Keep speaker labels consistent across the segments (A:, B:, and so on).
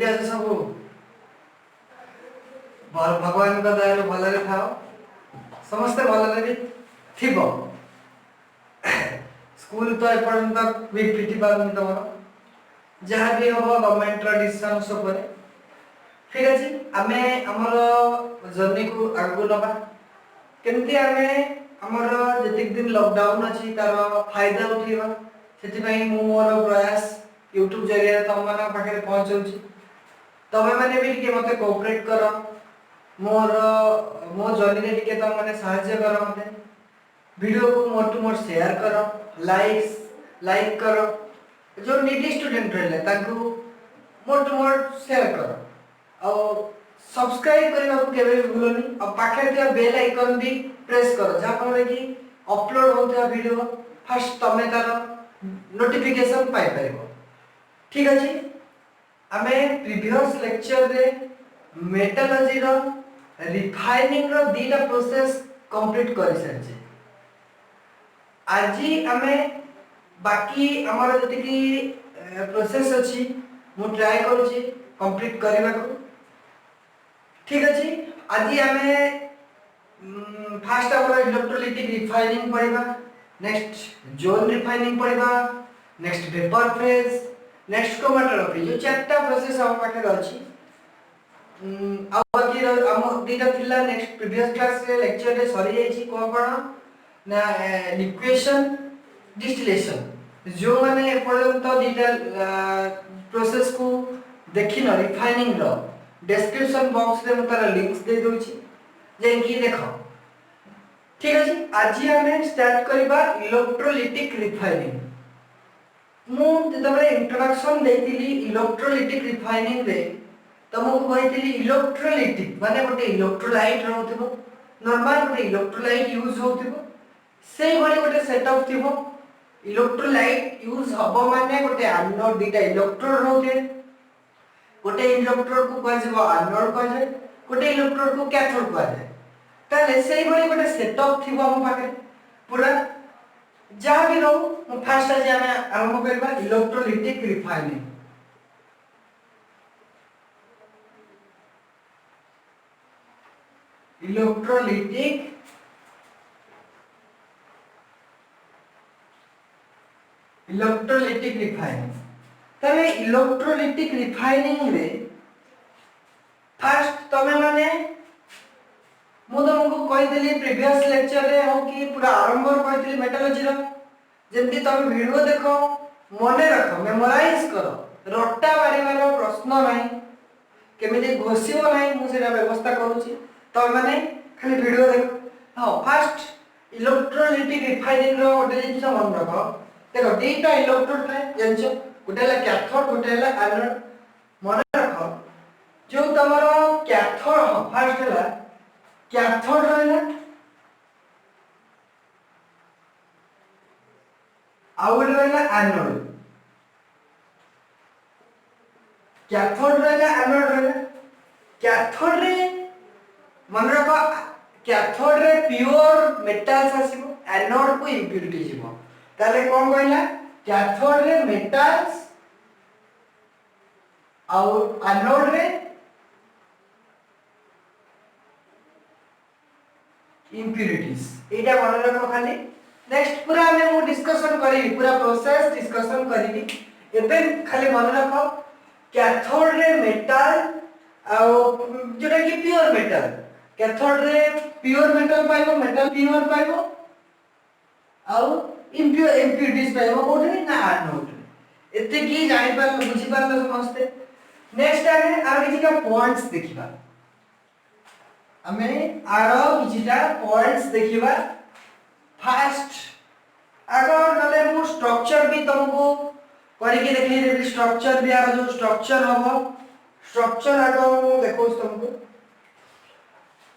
A: आज सब भगवान का दया भलरे था समस्ते भलरे भी थिबो स्कूल तो एपर्यंत भी फिटी पारनी तुम जहाँ भी हम गवर्नमेंट डिसीजन सब ठीक अच्छे आमे आमर जर्नी को आगू नवा केमती आमे आमर जतिक दिन लॉकडाउन अच्छी तार फायदा उठेबा से मोर प्रयास यूट्यूब जरिए तुम मान पाखे पहुँचाऊँ तमें मैंने भी टे मत कोऑपरेट कर मोर मो जर्नी टे तुम मैंने साहाय्य कर मत वीडियो को मोर टू मोर शेयर कर लाइक कर जो नीडी स्टूडेंट रहे मोर टू मोर शेयर कर और सब्सक्राइब करने को केबे भी भूलनी और पाखे थिया बेल आइकन भी प्रेस कर जहाँ फल कि अपलोड होता वीडियो फर्स्ट तमें तार नोटिफिकेशन पाई परिबो ठीक अच्छे आमे प्रीवियस लेक्चर रे मेटालॉजी रो रिफाइनिंग रो दीटा प्रोसेस कंप्लीट कर सारछे आजी आमे बाकी हमर जति की प्रोसेस अछि मु ट्राई करूची कंप्लीट करबा को ठीक अछि आजी आमे फास्ट हमर इलेक्ट्रोलाइटिक रिफाइनिंग पढ़िबा नेक्स्ट जोन रिफाइनिंग पढ़िबा next vapour phase next chromatography जो चारटा प्रोसेस हम पाखे अछि आ बाकी हम दीटा थिला नेक्स्ट प्रीवियस क्लास रे लेक्चर रे सरी जाईची कोन ना लिक्वेशन डिस्टिलेशन जो माने पर्यंत दीटा प्रोसेस को देखि न रिफाइनिंग रो डिस्क्रिप्शन बॉक्स रे मतार लिंक्स दे दोची जे कि देखो ठीक अछि आज हमें स्टार्ट करबा इलेक्ट्रोलाइटिक रिफाइनिंग मु जतबे इंट्रोडक्शन देतिली इलेक्ट्रोलाइटिक रिफाइनिंग रे तुमको कहितली इलेक्ट्रोलाइटिक माने गोटे इलेक्ट्रोलाइट रहउथबो नॉर्मल गोटे इलेक्ट्रोलाइट यूज होउथबो से भली गोटे सेटअप थिबो इलेक्ट्रोलाइट यूज हबो माने गोटे एनोड दीटा इलेक्ट्रोड रहउथे गोटे इलेक्ट्रोड को कह जेबो एनोड कह जे गोटे इलेक्ट्रोड को कैथोड कह जे ताले से भली गोटे सेटअप थिबो हम पाखे पूरा जहाँ भी रहू मु फास्ट आज आमे आरंभ करबा इलेक्ट्रोलाइटिक रिफाइनिंग इलेक्ट्रोलाइटिक रिफाइनिंग तबे इलेक्ट्रोलाइटिक रिफाइनिंग रे फास्ट तमे माने मु तुमको कहि देली प्रीवियस लेक्चर रे हो कि पूरा आरंभ कहि देली मेटालॉजी रो जेंति तमे वीडियो देखो मने रखो मेमोराइज करो रट्टा मारिबार प्रश्न नाही केमिति घोषिबो नाही मु सेरा व्यवस्था करूची तो माने खाली वीडियो देखो हां फास्ट इलेक्ट्रोलाइटिक रिफाइनिंग रो गोटे जिनिस मन रखो देखो दीटा इलेक्ट्रोड रे जानछो गोटे ला कैथोड गोटे ला एनोड मन रखो जो तमरो कैथोड फास्ट हला कैथोड रहला आउट रहला एनोड कैथोड रहला एनोड रहला कैथोड रे मन रखो कैथोड रे प्योर मेटल्स आसीबो एनोड को इम्प्योरिटी जीवो ताले कोन कहला कैथोड रे मेटल्स और एनोड रे इम्प्योरिटीज एटा मन रखो खाली नेक्स्ट पूरा हमें मु डिस्कशन करी पूरा प्रोसेस डिस्कशन करी एबे खाली मन रखो कैथोड रे मेटल आ जोटा कि प्योर मेटल कैथोड रे प्योर मेटल पाइबो मेटल प्योर पाइबो आ इम्प्योरिटीज पाइबो कोठे ना एनोड एते की जानि पार बुझी पार समझते नेक्स्ट आमे आर किछि का पॉइंट्स देखिबा हमें आरो किछिटा पॉइंट्स देखिबा फास्ट अगर नले मु स्ट्रक्चर भी तुमको करिके देखि देबी स्ट्रक्चर भी आरो जो स्ट्रक्चर हबो स्ट्रक्चर आगो मु देखो तुमको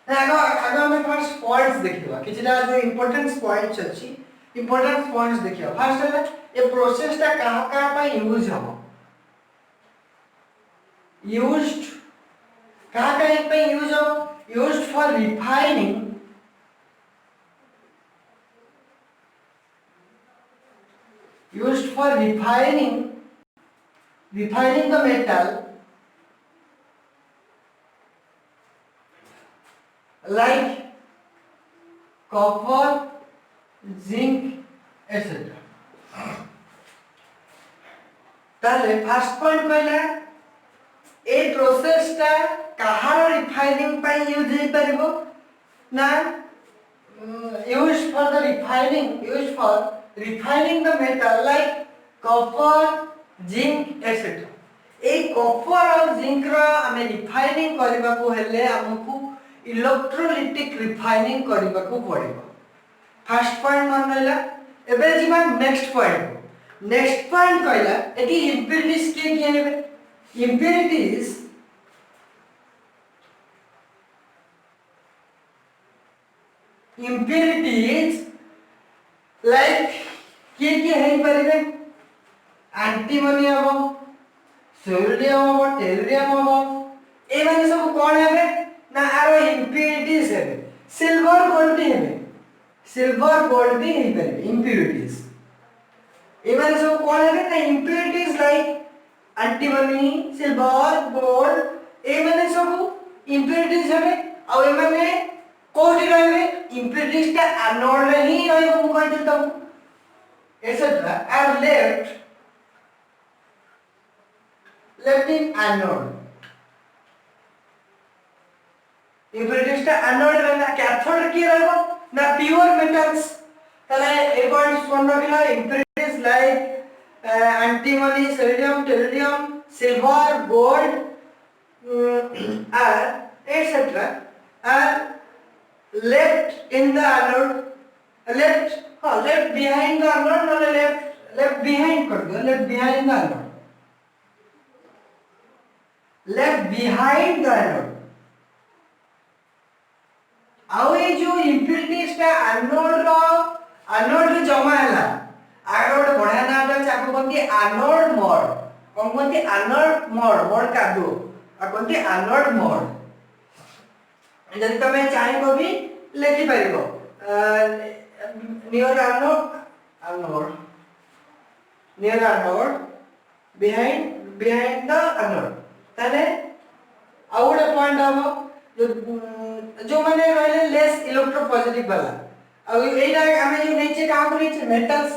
A: आगो हमें फर्स्ट पॉइंट्स देखिबा किछिटा जो इंपोर्टेंट पॉइंट्स अछि इंपोर्टेंट पॉइंट्स देखिबा फर्स्ट है ये प्रोसेस ता कहां पे यूज हबो यूज्ड कहां पे यूज हो used for refining the metal like copper, zinc etc. ताले फर्स्ट पॉइंट कहला ए प्रोसेस टा कहार रिफाइनिंग पाई यूज हे परबो ना used for refining the metal like copper, zinc etc. A copper और जिंक रा हमें रिफाइनिंग करबा को हेले हमकु इलेक्ट्रोलाइटिक रिफाइनिंग करबा को पड़िबो फर्स्ट पॉइंट मान रहला एबे जीवा नेक्स्ट पॉइंट कहला एटी इम्प्योरिटीज के हेबे impurities like किए है परिबे एंटीमोनी हबो सोडियम हबो टेलुरियम हबो ए माने सब कोन हेबे ना आरो impurities हेबे सिल्वर गोल्ड भी हे परिबे impurities ए माने सब कोन हेबे ना impurities like antimony silver gold ए माने सब impurities हेबे आ ए माने कोठी रहबे impurities ता एनोड रे ही रहबो मु कहि देतौ etc are left in anode impurities ता एनोड रहना कैथोड की रहबो ना प्योर मेटल्स तले ए पॉइंट्स कोन रखिला impurities like antimony sodium tellurium silver gold are etc are left in the anode left behind the anode no left behind कर दो left behind the anode आउ ए जो impurities ता एनोड रे जमा हैला आरो ଗୋଟେ ବଢିଆ ନାଟା ଚାକୁ कोनती एनोड मोड कोन कोनती एनोड मोड का दो आ कोनती एनोड मोड जदि तमे चाहिबो भी लेखि परिबो near anode behind the anode ताले आउडे पॉइंट हम जो माने रहले लेस इलेक्ट्रोपॉजिटिव वाला आ एटा हमें जो नीचे काम करै छै मेटल्स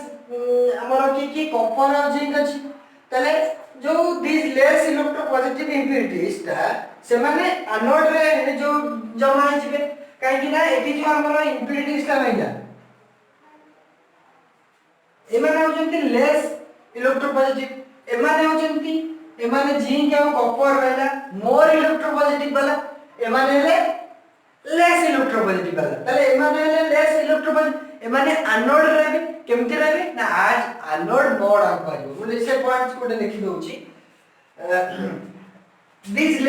A: हमर की कॉपर और जिंक अछि ताले जो दिस लेस इलेक्ट्रोपॉजिटिव इम्प्यूरिटीज ता से माने एनोड रे जो जमा है जिबे काहे कि ना एटी जो हमर इम्प्यूरिटीज ता नहीं जा एमाने होचंती लेस इलेक्ट्रोपॉजिटिव एमाने होचंती एमाने जिंक और कॉपर रहला मोर इलेक्ट्रोपॉजिटिव वाला एमाने ले लेस इलेक्ट्रोपॉजिटिव वाला तले एमाने ले लेस इलेक्ट्रोपॉजिटिव एमाने एनोड रहबे केमति रहबे ना आज एनोड मोड आ पाइबो बोले से पॉइंट्स कोटे लिखि दोछि this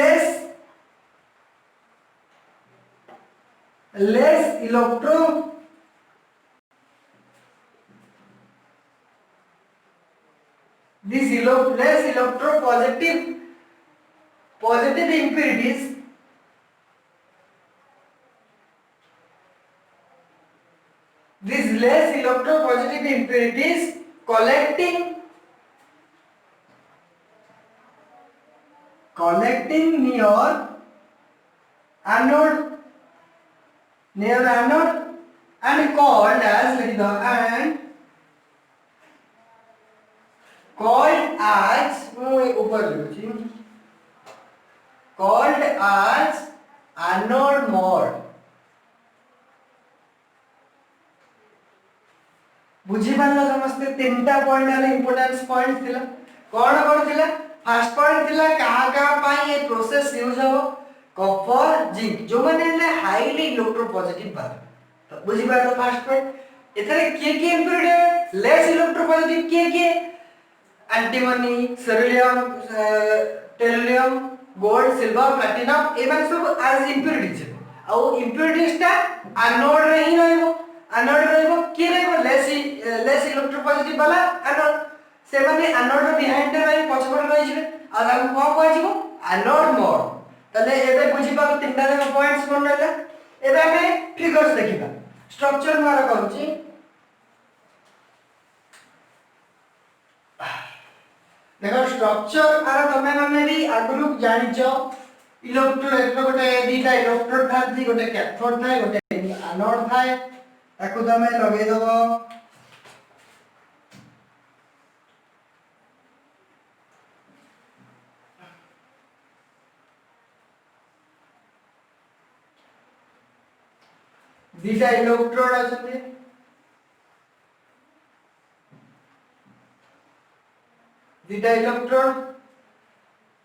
A: less electropositive impurities collecting near anode and called as anode mode बुझी पारला समस्ते तीनटा पॉइंट आले इंपोर्टेंस पॉइंट थिला कोन थिला फर्स्ट पॉइंट थिला कहा पाई ये प्रोसेस यूज हो कॉपर जिंक जो माने हाईली इलेक्ट्रोपॉजिटिव बात तो बुझी पारला फर्स्ट पॉइंट एथरे के इंप्योरिटी लेस इलेक्ट्रोपॉजिटिव के antimony sodium tellurium gold silver platinum ए माने सब एज इंप्योरिटीज आ इंप्योरिटीज ता एनोड रे ही रहबो के रहबो लेस इलेक्ट्रोपॉजिटिव वाला एनोड से माने एनोड रे बिहाइंड रे पछपड़ रहि जिवे आ हम को कहै जिवो एनोड मोड तले एबे बुझी पाबो तीनटा रे पॉइंट्स कोन रहला एबे हमें फिगर्स देखिबा स्ट्रक्चर मारा करूची देखो स्ट्रक्चर आरो तमे माने भी आगुरु जानिचो इलेक्ट्रोड गोटे दीटा इलेक्ट्रोड थांती गोटे कैथोड थाए गोटे एनोड थाए ताकू तमे लगे दबो दीटा इलेक्ट्रोड अछि दीटा इलेक्ट्रोड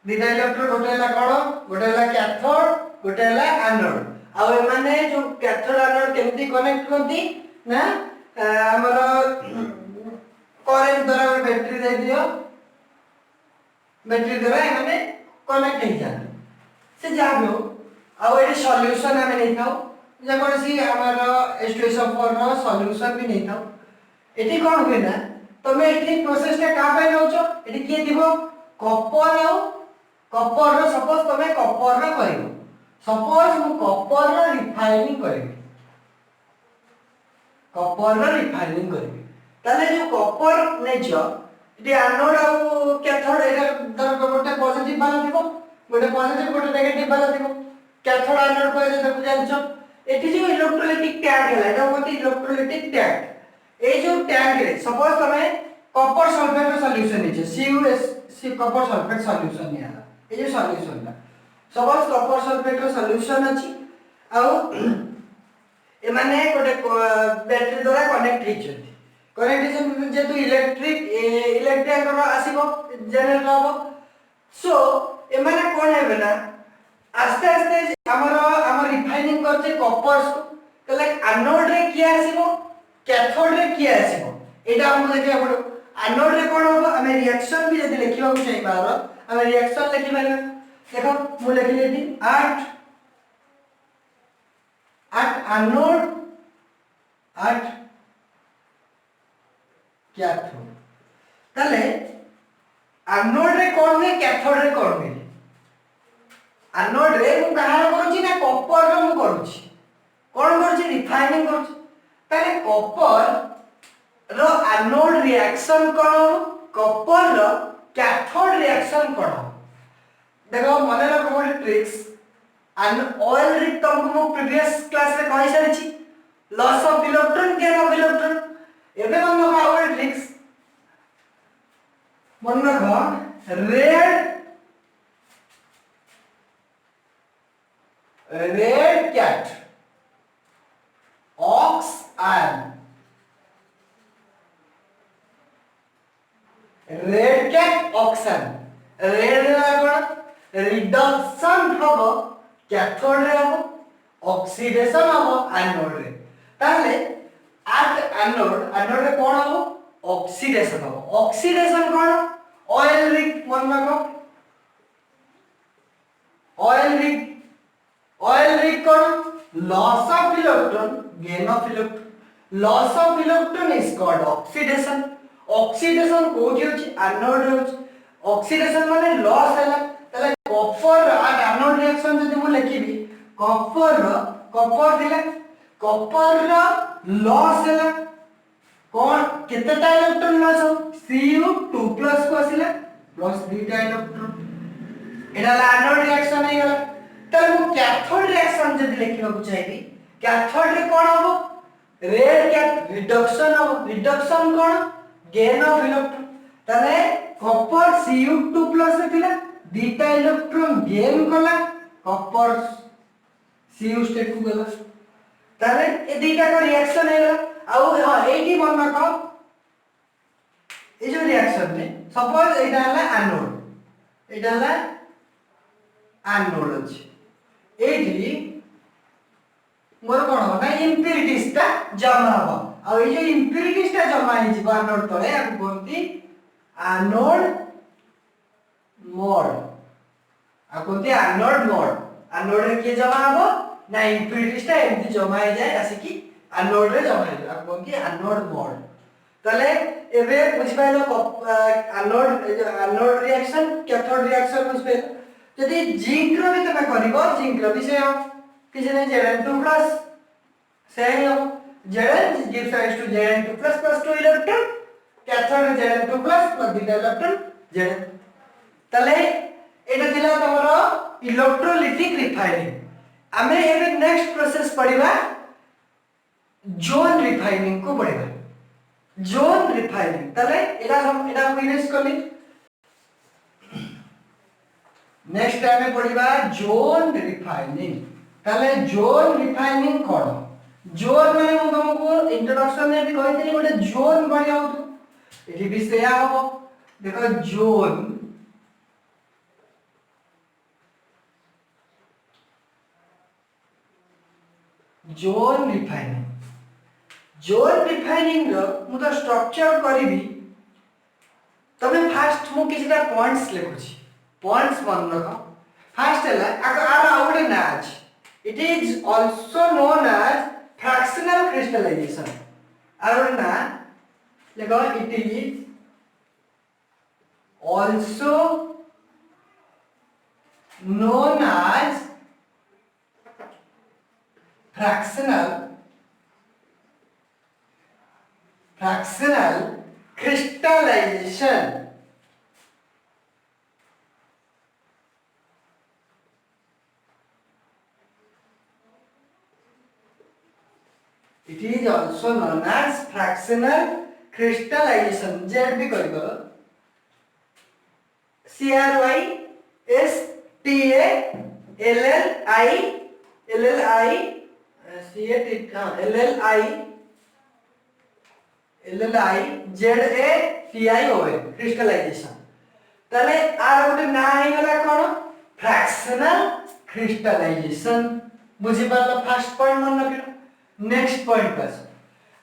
A: गोटे हला कोन गोटे हला कैथोड गोटे हला एनोड आ ए माने जो कैथोड एनोड केमती कनेक्ट करती ना हमर करंट द्वारा बैटरी दे दियो बैटरी द्वारा ए माने कनेक्ट हो जाते से जाबो आ ए सॉल्यूशन हमें नहीं थाओ जे कोन सी हमर H2SO4 रो सॉल्यूशन भी नहीं थाओ एठी कोन होय ना तमे एठी प्रोसेस टा का पे नउचो एठी के दिबो कॉपर आउ कॉपर रो सपोज तमे कॉपर रो करिवो सपोज मु कॉपर रो रिफाइनिंग करिवि कॉपर रो रिफाइनिंग करिवि ताले जो कॉपर नेचो एठी एनोड आउ कैथोड एरा दर गोटे पॉजिटिव वाला दिबो गोटे पॉजिटिव गोटे नेगेटिव वाला दिबो कैथोड एनोड को जे देखु जानछो एठी जो इलेक्ट्रोलाइटिक टैग है एटा होती इलेक्ट्रोलाइटिक टैग ए जो टैग रे सपोज तमे कॉपर सल्फेट रो सॉल्यूशन निचे CuSC कॉपर सल्फेट सॉल्यूशन निया ए जो सॉल्यूशन ला सपोज कॉपर सल्फेट रो सॉल्यूशन अछि आउ ए माने गोटे बैटरी द्वारा कनेक्ट हिचथि कनेक्ट जे तो इलेक्ट्रिक रो आसीबो जनरेटर हबो सो ए माने कोन हेबे ना आस्ते आस्ते हमर रिफाइनिंग करछे कॉपर को तले एनोड रे किया आसीबो कैथोड रे किया आसीबो एटा हम देखिया पड़ो एनोड रे कोन होबो हमें रिएक्शन भी यदि लिखिबा को चाहि बारो हमें रिएक्शन लिखि बारो देखो मु लिखि लेती 8 एनोड 8 कैथोड तले एनोड रे कोन ने कैथोड रे कोन ने एनोड रे मु कहार करूची ना कॉपर रो मु करूची कोन करूची रिफाइनिंग करूची ताले कॉपर रो एनोड रिएक्शन कोन कॉपर रो कैथोड रिएक्शन कोन देखो मने रखो गोटे ट्रिक्स एन ऑयल रे तुमको मु प्रीवियस क्लास रे कहि सारिची loss of electron gain of electron एबे मन रखो गोटे ट्रिक्स मन रखो red cat ox ion red cat oxen red कोन रिडक्शन हबो कैथोड रे हबो ऑक्सीडेशन हबो एनोड रे ताले एनोड रे कोन हबो ऑक्सीडेशन हबो ऑक्सीडेशन कोन ऑयल रिक मन रखो oil Rick cone loss of electron gain of electron loss of electron is called oxidation oxidation कोठी होची एनोड रे होची ऑक्सीडेशन माने लॉस हैला तले कॉपर आ एनोड रिएक्शन जदि मु लिखिबी कॉपर दिले कॉपर रो लॉस हैला कोन केतेटा इलेक्ट्रॉन लॉस हो Cu2+ को आसिला प्लस दुईटा इलेक्ट्रॉन एडा एनोड रिएक्शन हे गेला तले मु कैथोड रिएक्शन जदि लिखिबा को चाहिबी कैथोड रे कोन हबो रेड कैट रिडक्शन हबो reduction cone gain of electron तले कॉपर Cu2+ रे थिला दुईटा इलेक्ट्रॉन गेन कला कॉपर Cu स्टेट को गेला तले ए दुईटा का रिएक्शन हे गेला आउ हां एठी मन रखो ए जो रिएक्शन ने सपोज एटा हला एनोड अछि एठी मोर कोन हो ना इम्प्युरिटीज ता जमा हो आ ए जो इम्प्युरिटीज ता जमा हि जिबो एनोड तळे आ कोनती एनोड मोड आ कोनती एनोड एनोड रे के जमा हो ना इम्प्युरिटीज ता एमती जमा हो जाय आसी कि एनोड रे जमा हो आ कोनती एनोड मोड तले एबे बुझ pilo anode reaction cathode reaction बुझ पाइलो यदि जिंक रो भी तमे करिवो जिंक रो भी से किछ नै Zn2+ से हो Zn gives rise to Zn2+ plus 2 electron cathode Zn2+ plus 2 electron Zn तले एटा दिला तमरो इलेक्ट्रोलिटिक रिफाइनिंग आमे एबे नेक्स्ट प्रोसेस पढ़िबा जोन रिफाइनिंग को पढ़िबा जोन रिफाइनिंग तले एटा हम एटा फिनिश करली नेक्स्ट टाइम में पढ़िबा जोन रिफाइनिंग तले जोन रिफाइनिंग कोन जोन माने मु तुमको इंट्रोडक्शन में भी कहितली गोटे जोन बढिया होतो एठी भी सेया हो देखो जोन रिफाइनिंग रो मु तो स्ट्रक्चर करिवि तबे फास्ट मु किछटा पॉइंट्स लिखुछि पॉइंट्स मन रखो फास्ट है आर आउट ना it is also known as fractional crystallization आर ना देखो it is also known as fractional crystallization it is also known as fractional crystallization z भी करी करो C R Y S T A L L I C A T L L I Z A T I O N crystallization तले are गोटे ना हे गला कोन fractional crystallisation बुझी पारलो first point मन रखिलो next point pass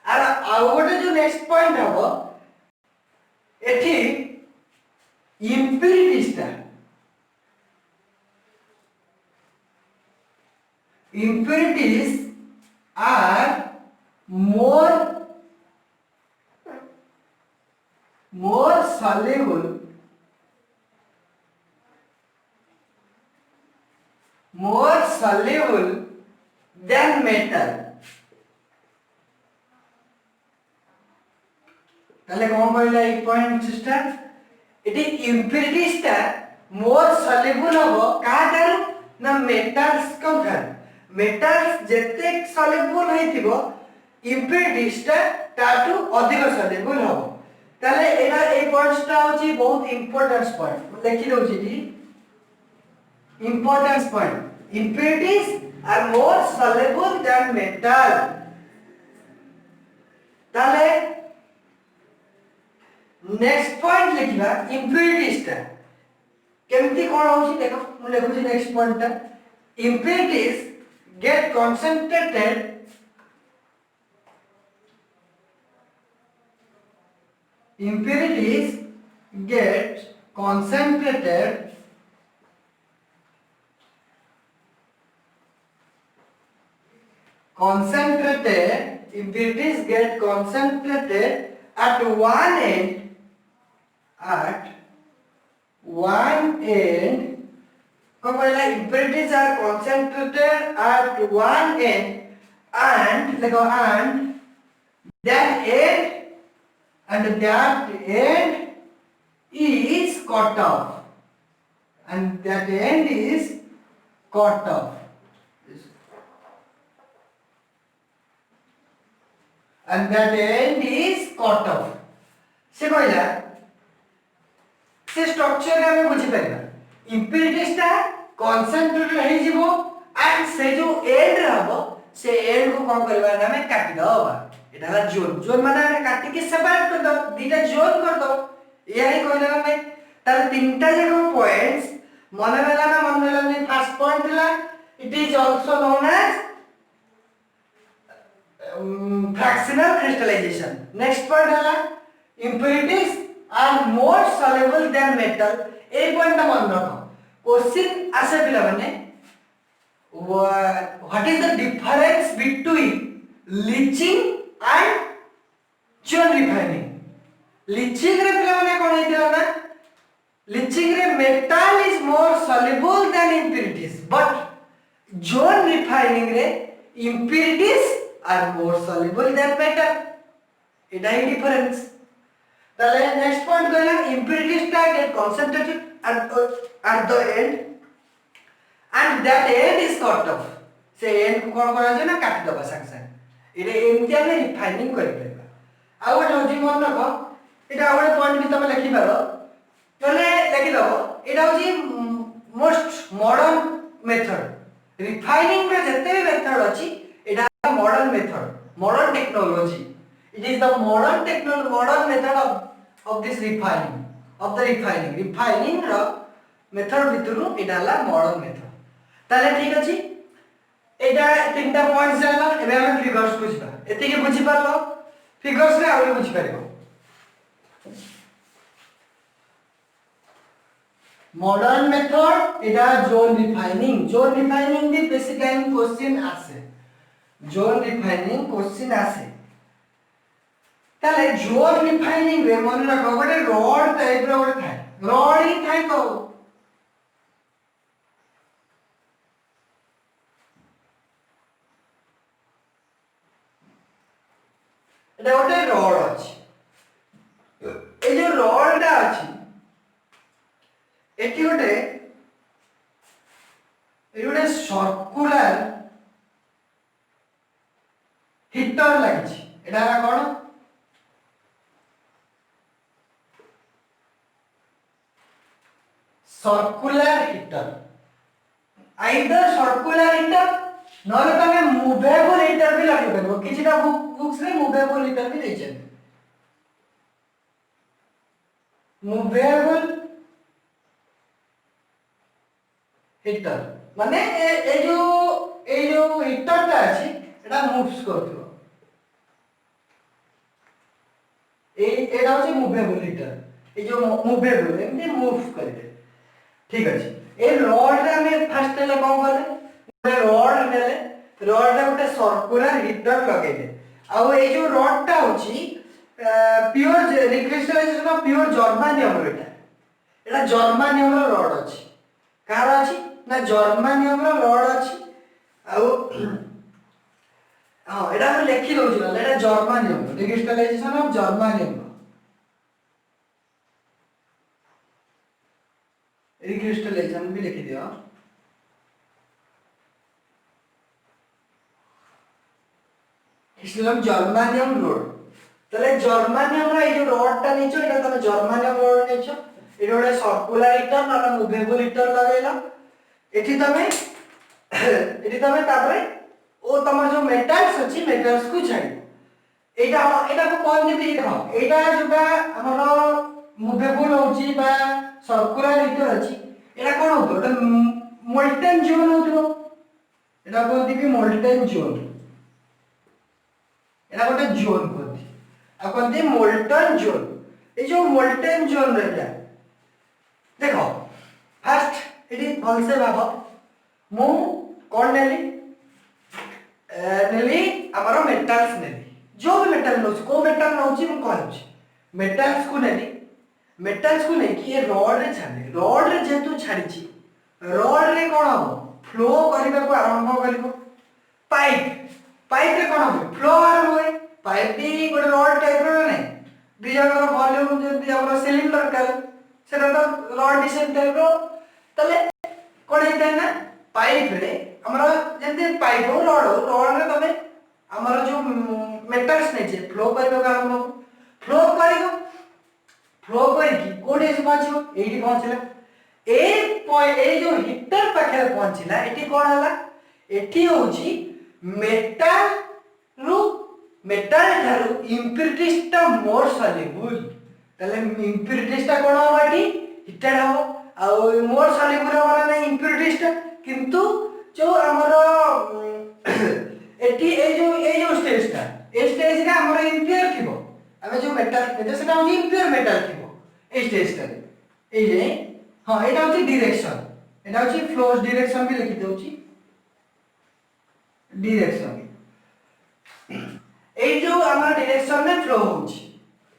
A: are आउ गोटे जो next point हबो एठी impurities are more soluble than metal ताले कौन बोला एक पॉइंट सिस्टर इट impurities ता मोर soluble हो कहा करू ना मेटल्स को कर मेटल्स जेते soluble होइथिबो impurities ता ताटू अधिक soluble हो ताले एना ए पॉइंट्स ता होची बहुत इंपोर्टेंस पॉइंट लिखि दउची दी importance point impurities are more soluble than metal ताले नेक्स्ट पॉइंट लिखिबा impurities ता केमती कोन होची देखो मु लिखुची नेक्स्ट पॉइंट ता impurities get concentrated impurities get concentrated at one end कहला impurities are concentrated at one end and देखो that end is cut off and that end is cut off से कहला से स्ट्रक्चर रे हम बुझी परिबा impurities ता concentrated हे जिवो एंड से जो एंड रहबो से एंड को कोन करबा ना में काटि दबा एटा ला जोन माने हम काटि के सेपरेट कर दो दीटा जोन कर दो यही कहला हम तार तीनटा जको पॉइंट्स मन वेला ना मन वेला ने फर्स्ट पॉइंट ला it is also known as fractional crystallization next point हला impurities are more soluble than metal A point मन रखो क्वेश्चन आसे पिला माने what is the difference between leaching and zone refining leaching रे पिला माने कोन हेतिला ना leaching रे metal is more soluble than impurities but zone refining रे impurities are more soluble than metal it is difference the next point कहला impurities ता get concentrated at the end and that end is cut off से end को कोन करा जे ना काट दबा संग संग इरे एमती ଆମେ रिफाइनिंग करि परबा आ गोटे होजी मन रखो एटा गोटे पॉइंट भी तमे लिखि पारो तले लिखि दबो एटा होजी मोस्ट मॉडर्न मेथड रिफाइनिंग रे जते भी मेथड अछि एटा modern method modern technology it is the modern method of this refining रो मेथड भितरु एटा ला मॉडर्न मेथड ताले ठीक अछि एटा तीनटा पॉइंट्स जाला एबे हम फिगर्स बुझबा एति के बुझि पारलो फिगर्स रे आउरे बुझि पारिबो मॉडर्न मेथड एटा जोन रिफाइनिंग भी बेसिक टाइम क्वेश्चन आसे जोन रिफाइनिंग क्वेश्चन आसे ताले जोन रिफाइनिंग रे मन रखो गोटे रॉड टाइप रो गोटे थाए रॉड ही थाए तो एटा गोटे रॉड अछि ए जो रॉड टा अछि एटी गोटे सर्कुलर हिटर लागिछि एटा कोन circular heater either circular heater नले तमे मूवेबल हिटर भी लगे परबो किछटा बुक्स रे मूवेबल हिटर भी दैछन मूवेबल हिटर माने ए जो हिटर ता अछि एटा मूव्स करथो एटा होची मूवेबल हिटर ए जो मूवेबल एमती मूव्स करे ठीक अछि ए रॉड रे हमें फर्स्ट ले कोन करे रॉड नेले रॉड रे गोटे सर्कुलर हिटर लगेले आ ए जो रॉड ता होची pure recrystallisation of pure germanium row Etah germanium row rod अछि कार अछि ना जर्मानियम रो रॉड अछि आ हां एटा हम लिखि दउ छी एटा germanium recrystallisation of germanium recrystallisation भी लिखि दियो इसलिए जर्मानियम रोड तले जर्मानियम रा ए जो रॉड ता नेचो एटा तने जर्मानियम रोड नेचो ए रोड सर्कुलर हिटर ना मूवेबल हिटर लगेला एठी तमे तापरे ओ तमर जो मेटल्स अछि मेटल्स को छाडी एटा को कोन दिबी देखो एटा जोटा हमरो मूवेबल होची बा सर्कुलर हिटर अछि एटा कोन होतो एटा मोल्टन जोन होतो एटा कोन दिबी मोल्टन जोन एटा गोटे जोन कोन आ कोन दि मोल्टन जोन ए जो मोल्टन जोन रहला देखो फर्स्ट एटी भल से भाबो मु कोन नेली हमरो मेटल्स नेली जो भी मेटल नोच को मेटल नोची मु कहउची मेटल्स को नेली मेटल्स को नै कि ये रॉड रे छाडी रॉड रे जेतु छाडी छी रॉड रे कोन हो फ्लो करिबा को आरंभ करिवो पाइप रे कोन हो फ्लो आरंभ होय पाइप भी गोटे रॉड टाइप रो नै बिजगर वॉल्यूम जे हमर सिलिंडर का सेटा तो रॉड डिसेंट टाइप रो तले कोन हेता ना पाइप रे हमरा जेते पाइप हो रॉड रे तमे हमर जो मेटल्स नै जे फ्लो करिबा का आरंभ फ्लो करी कोडे से पहुंचो एठी पहुंचला ए जो हिटर पाखे पहुंचला एठी कोन हला एठी होची मेटल थारु इम्प्युरिटीज ता मोर सॉल्युबल तले इम्प्युरिटीज ता कोन हो एठी हिटर हो आ मोर सॉल्युबल वाला नै इम्प्युरिटीज ता किंतु जो हमरो एठी ए जो स्टेज रे हमरो इम्प्योर थिबो हमें जो मेटल एते सेटा होची इम्प्योर मेटल थिबो ए स्टेज रे ए जे हां एटा होची डायरेक्शन एटा होची फ्लोज डायरेक्शन भी लिखि दउची डायरेक्शन ए जो हमर डायरेक्शन में फ्लो होची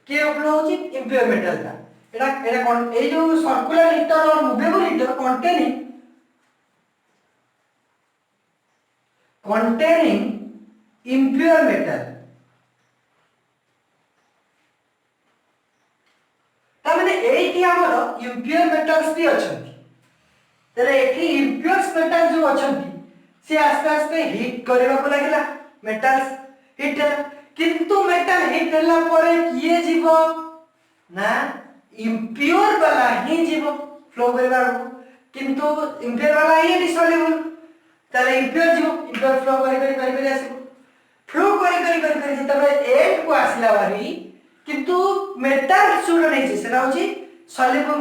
A: के फ्लो होची इम्प्योर मेटल का एटा कोन ए जो सर्कुलर हिटर और movable heater containing impure metal ता माने एठी हमर impure metals भी अछंती तेरे एठी इम्प्योर्स मेटल जो अछंती से आस्ते आस्ते हिट करबा को लागला मेटल्स हिट ହେଲା किंतु मेटल हिट होला परे किए जीवो ना इम्प्योर वाला ही जीवो फ्लो करबा किंतु इम्प्योर वाला ही डिसॉल्वेबल ताले इम्प्योर जीवो इम्प्योर फ्लो करी आसीबो फ्लो करी जतबे एंड को आसला बारी किंतु मेटल सुर नै छै सेटा होची सॉल्युबल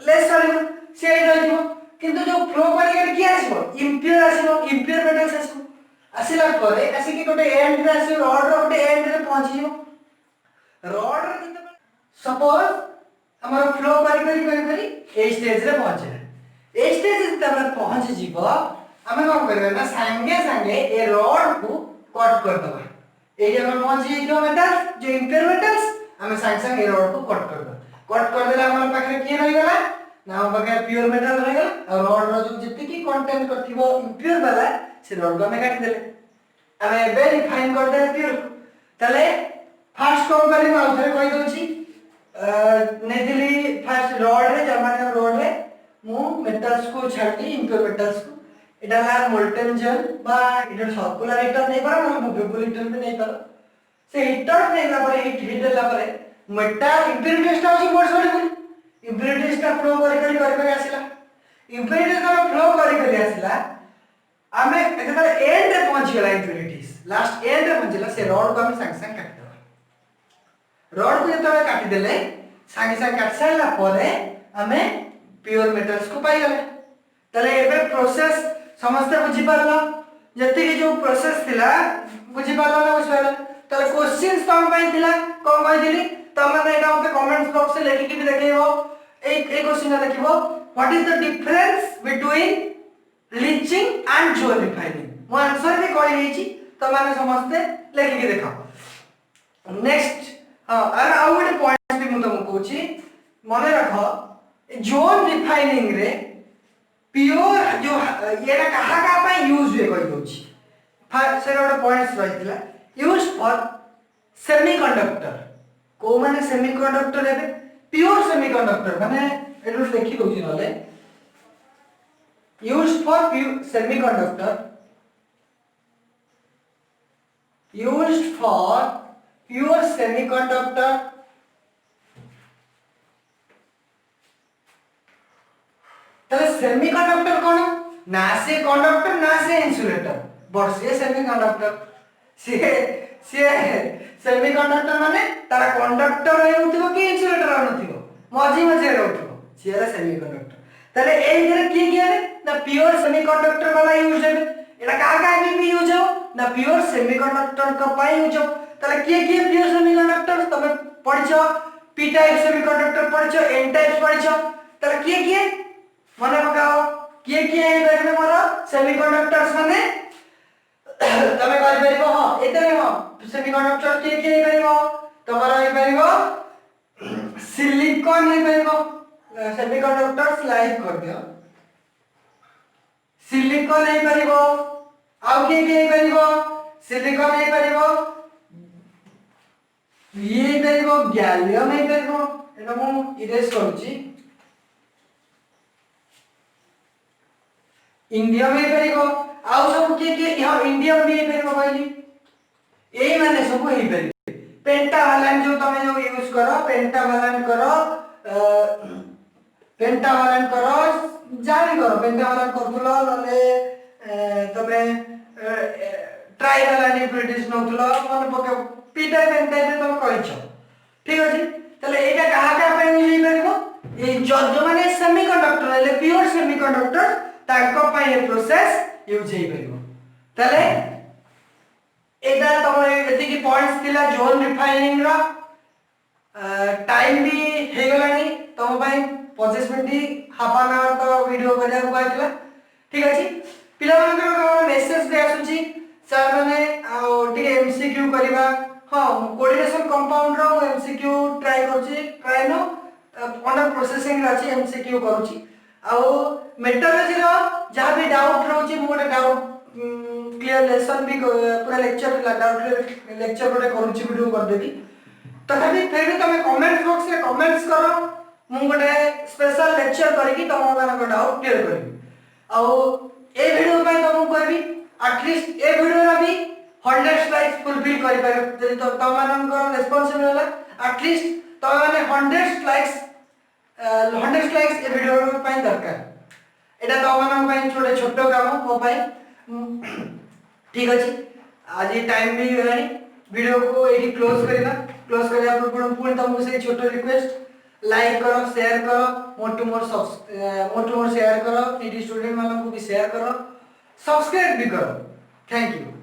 A: लेस सॉल्युबल से रहइबो किंतु जो फ्लो करी कि आसीबो इम्प्योर मेटल्स आसीबो आसिला परे आसी कि गोटे एंड रे आसी रॉड रो गोटे एंड रे पहुंची जीवो रॉड रे जतबे सपोज हमर फ्लो करी ए स्टेज रे पहुंचे ए स्टेज जतबे पहुंच जीवो हमें कौन करबे ना संगे ए रॉड को कट कर दबा ए जगह पहुंच जेतो मेटल जो इम्प्योर मेटल्स हमें संग ए रॉड को कट कर देला हमर पाखरे के रहि गेला ना हम पाखरे प्योर मेटल रहि गेला और रॉड रो जो जति की कंटेंट करथिबो इम्प्योर वाला से रॉड को हमें काट देले हमें बे रिफाइन कर दे प्योर तले फर्स्ट कौन करी मैं उधर कहि दोची नेदिली फर्स्ट रॉड रे जर्मन रॉड रे मु मेटल्स को छाडी इम्प्योर मेटल्स को এটা হল মোল্টেন জেল বা এটা সার্কুলার হিটার নেই পারো না মুভেবল হিটার भी नहीं पारो से हिटर नेला परे हिट देला परे मेटल इम्प्योरिटीज ता होची मोर सॉल्युबल इम्प्योरिटीज ता फ्लो करी आसिला इम्प्योरिटीज ता फ्लो करी आसिला आमे एतबे एंड रे पहुंच गेला इम्प्योरिटीज लास्ट एंड रे पहुंचला से रॉड को हम संग काट देबा रॉड को जतबे काटी देले संग काट साइला परे हमें प्योर मेटल्स को पाई गेले तले एबे प्रोसेस समस्त बुझी पारला जति के जो प्रोसेस थिला बुझी पारला ना बुझी पारला तले क्वेश्चंस तम पई थिला कोन कहि दिली तमे एटा मते कमेंट्स बॉक्स से लिखि के भी देखैबो एक क्वेश्चन लिखिबो what is the difference between leaching and zone refining मो आंसर भी कहि देछि तमे समस्त लिखि के देखाओ नेक्स्ट और आउट पॉइंट्स भी मु तुमको कहूची मने रखो जोल रिफाइनिंग रे प्योर जो येरा कहा पे यूज हुए कहि दोछि फर्स्ट से गोटे पॉइंट्स रहितला यूज फॉर सेमीकंडक्टर को माने सेमीकंडक्टर हेबे प्योर सेमीकंडक्टर माने एटू देखि दोछि नले यूज फॉर प्योर सेमीकंडक्टर तले सेमीकंडक्टर कोन ना से कंडक्टर ना से इंसुलेटर बट से सेमीकंडक्टर से सेमीकंडक्टर माने तारा कंडक्टर रहउथिबो कि इंसुलेटर रहउथिबो मझी रहउथिबो से सेमीकंडक्टर तले एई रे की ना प्योर सेमीकंडक्टर वाला यूज हेबे एटा का भी यूज हो ना प्योर सेमीकंडक्टर का पाई यूज हो तले की प्योर सेमीकंडक्टर तमे पढिछो पी टाइप सेमीकंडक्टर पढिछो एन टाइप पढिछो तले की मने पकाओ किए हे बेरे मोर सेमीकंडक्टर्स माने तमे कर परिबो हां एते हो सेमीकंडक्टर किए हे परिबो तमरा हे परिबो सिलिकॉन हे परिबो सेमीकंडक्टर्स लाइक कर दियो सिलिकॉन हे परिबो आउ किए हे परिबो सिलिकॉन हे परिबो ये परिबो गैलियम हे परिबो एटा मु इरेज करूची इंडियम हे परिबो आउ सब के यहां इंडियम भी हे परिबो कहली एई माने सब हे परिबो पेंटावालान जो तमे जो यूज करो पेंटावालान करो जाने करो पेंटावालान करथुलो नले तमे ट्राइवालान प्रोड्यूस नथुलो मन पके पीटा पेंटा तमे कहिछो ठीक अछि तले एटा कहा पे यूज हे परिबो ए जो माने सेमीकंडक्टर ले प्योर सेमीकंडक्टर ताको पाए प्रोसेस यूज हे परिबो तले एटा तमे एति की पॉइंट्स थिला जोन रिफाइनिंग रो टाइम भी हे गलानी तम पाए 25 मिनिट हाफ एन आवर तो वीडियो करिया को आइतला ठीक अछि पिला मानकर मेसेज भी आसुची सर माने ठीक एमसीक्यू करबा हां कोऑर्डिनेशन कंपाउंड रो एमसीक्यू ट्राई करछि ट्राई नो अंडर प्रोसेसिंग राची एमसीक्यू करूची आ मेट्रोलॉजी रो जहां भी डाउट रहउची मोटे डाउट क्लियर लेसन भी पूरा लेक्चर डाउट लेक्चर पूरा करूची वीडियो कर देबी तथापि फिर भी तमे कमेंट बॉक्स रे कमेंट्स करो मु गोटे स्पेशल लेक्चर करके तुम मान डाउट क्लियर करी ए वीडियो पे तुमको करबी एटलीस्ट ए वीडियो रा भी 100 लाइक्स फुलफिल करि पारे जदि तो तुम मान रेस्पॉन्सिबल होला एटलीस्ट तुम माने 100 लाइक्स ए वीडियो पे दरकार एटा तुम मान पे छोटे छोटो काम मो पे ठीक अछि आज टाइम भी गलानी वीडियो को एही क्लोज करना क्लोज करिया पूर्ण पूर्ण तुमको से छोटो रिक्वेस्ट लाइक करो शेयर करो मोर टू मोर शेयर करो टीडी स्टूडेंट मानन को भी शेयर करो सब्सक्राइब भी करो थैंक यू।